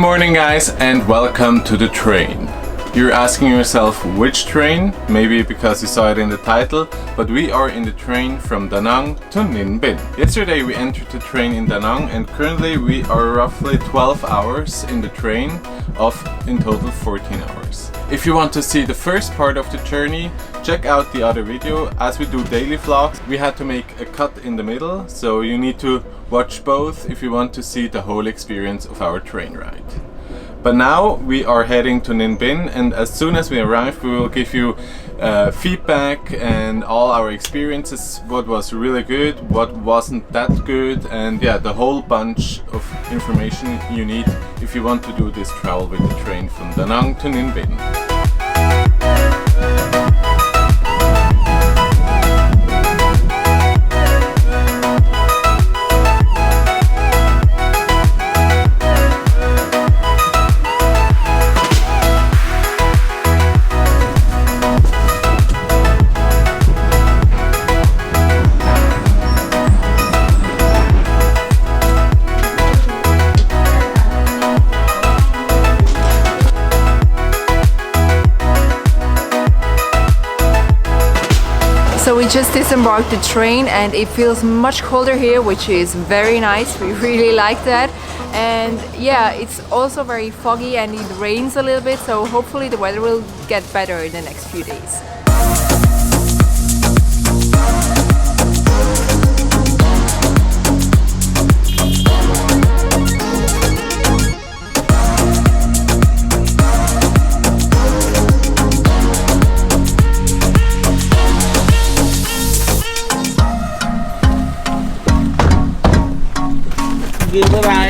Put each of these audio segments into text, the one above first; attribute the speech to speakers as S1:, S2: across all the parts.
S1: morning guys and welcome to the train. You're asking yourself which train? Maybe because you saw it in the title, but we are in the train from Da Nang to Ninh Binh. Yesterday we entered the train in Da Nang and currently we are roughly 12 hours in the train of in total 14 hours. If you want to see the first part of the journey, check out the other video. As we do daily vlogs, we had to make a cut in the middle, so you need to watch both if you want to see the whole experience of our train ride. But now we are heading to Ninh Binh, and as soon as we arrive we will give you feedback and all our experiences, what was really good, what wasn't that good, and yeah, the whole bunch of information you need if you want to do this travel with the train from Da Nang to Ninh Binh.
S2: So we just disembarked the train and it feels much colder here, which is very nice. We really like that. And yeah, it's also very foggy and it rains a little bit, so hopefully the weather will get better in the next few days.
S1: Bye-bye.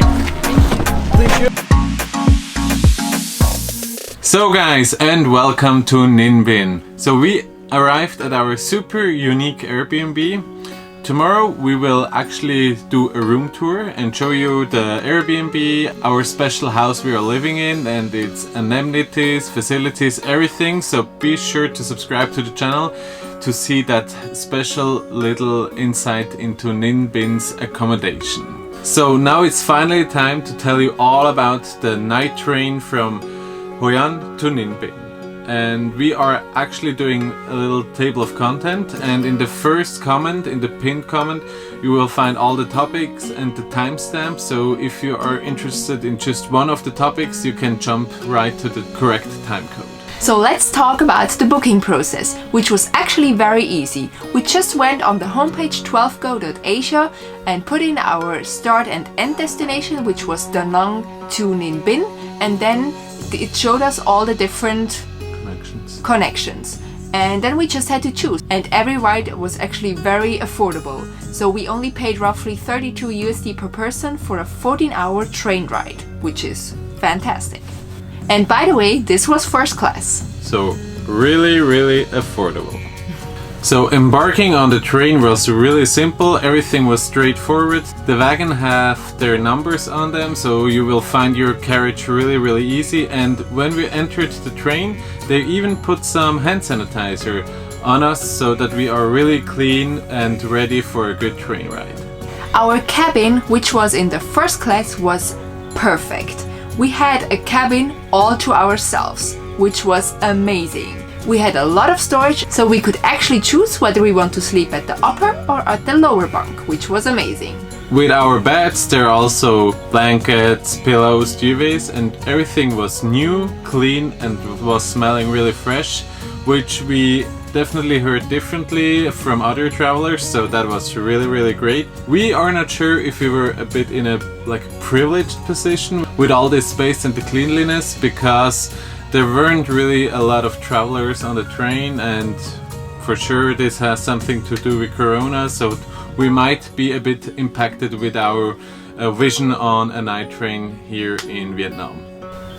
S1: So guys, and welcome to Ninh Binh. So we arrived at our super unique Airbnb. Tomorrow we will actually do a room tour and show you the Airbnb, our special house we are living in, and its amenities, facilities, everything. So be sure to subscribe to the channel to see that special little insight into Ninh Binh's accommodation. So now it's finally time to tell you all about the night train from Hoi An to Ninh Binh. And we are actually doing a little table of content, and in the first comment, in the pinned comment, you will find all the topics and the timestamp. So if you are interested in just one of the topics, you can jump right to the correct time code.
S2: So let's talk about the booking process, which was actually very easy. We just went on the homepage 12go.asia and put in our start and end destination, which was Da Nang to Ninh Binh, and then it showed us all the different connections. And then we just had to choose, and every ride was actually very affordable. So we only paid roughly 32 USD per person for a 14-hour train ride, which is fantastic. And by the way, this was first class.
S1: So really affordable. So embarking on the train was really simple, everything was straightforward. The wagon have their numbers on them, so you will find your carriage really easy. And when we entered the train, they even put some hand sanitizer on us so that we are really clean and ready for a good train ride.
S2: Our cabin, which was in the first class, was perfect. We had a cabin all to ourselves, which was amazing. We had a lot of storage, so we could actually choose whether we want to sleep at the upper or at the lower bunk, which was amazing.
S1: With our beds, there are also blankets, pillows, duvets, and everything was new, clean, and was smelling really fresh, which we definitely heard differently from other travelers, so that was really great. We are not sure if we were a bit in a privileged position with all this space and the cleanliness, because there weren't really a lot of travelers on the train, and for sure this has something to do with Corona, so we might be a bit impacted with our vision on a night train here in Vietnam.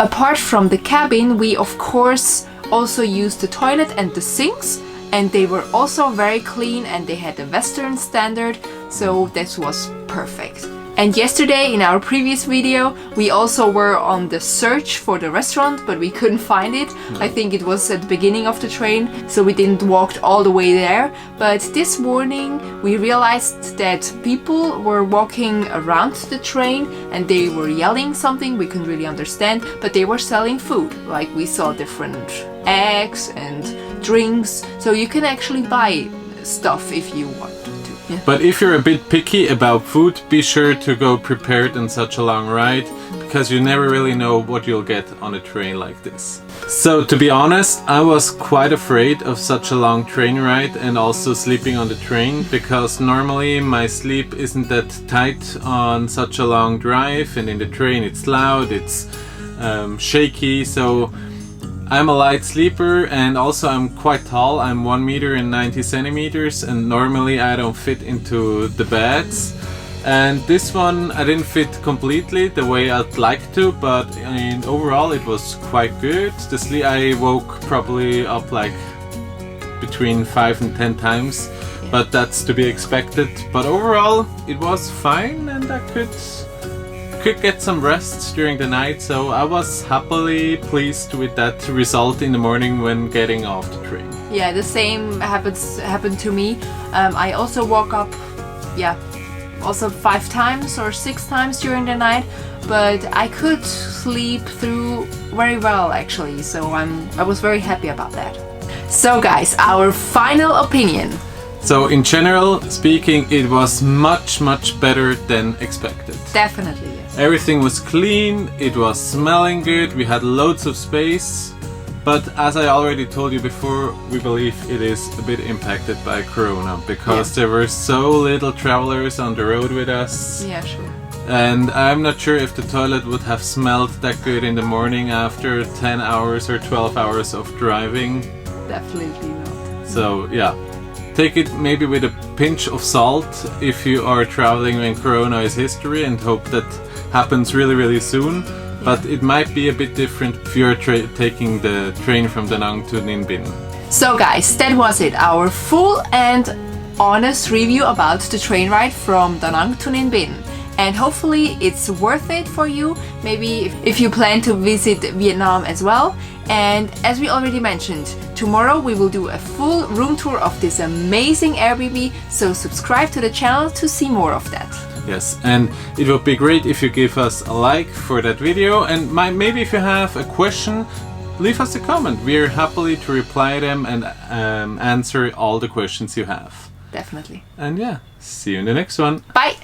S2: Apart from the cabin, we of course also used the toilet and the sinks, and they were also very clean and they had a Western standard, so this was perfect. And yesterday in our previous video, we also were on the search for the restaurant, but we couldn't find it. I think it was at the beginning of the train, so we didn't walk all the way there. But this morning we realized that people were walking around the train and they were yelling something we couldn't really understand, but they were selling food. Like we saw different eggs and drinks, so you can actually buy stuff if you want to. Yeah.
S1: But if you're a bit picky about food, be sure to go prepared on such a long ride, because you never really know what you'll get on a train like this. So to be honest, I was quite afraid of such a long train ride and also sleeping on the train, because normally my sleep isn't that tight on such a long drive, and in the train it's loud, it's shaky, so I'm a light sleeper, and also I'm quite tall. I'm 1 meter and 90 centimeters, and normally I don't fit into the beds. And this one I didn't fit completely the way I'd like to, but overall it was quite good. I woke probably up like between 5 and 10 times, but that's to be expected. But overall it was fine, and I could get some rest during the night, so I was happily pleased with that result in the morning when getting off the train.
S2: Yeah, the same happened to me. I also woke up, also 5 times or 6 times during the night, but I could sleep through very well actually, so I was very happy about that. So guys, our final opinion.
S1: So in general speaking, it was much better than expected.
S2: Definitely, yes.
S1: Everything was clean, it was smelling good, we had loads of space, but as I already told you before, we believe it is a bit impacted by Corona, because there were so little travelers on the road with us.
S2: Yeah, sure.
S1: And I'm not sure if the toilet would have smelled that good in the morning after 10 hours or 12 hours of driving.
S2: Definitely not.
S1: So yeah. Take it maybe with a pinch of salt if you are traveling when Corona is history, and hope that happens really soon. But it might be a bit different if you're taking the train from Da Nang to Ninh Binh.
S2: So guys, that was it, our full and honest review about the train ride from Da Nang to Ninh Binh. And hopefully it's worth it for you, maybe if you plan to visit Vietnam as well. And as we already mentioned, tomorrow we will do a full room tour of this amazing Airbnb, so subscribe to the channel to see more of that.
S1: Yes, and it would be great if you give us a like for that video, and maybe if you have a question, leave us a comment. We're happily to reply them and answer all the questions you have.
S2: Definitely.
S1: And yeah, see you in the next one.
S2: Bye!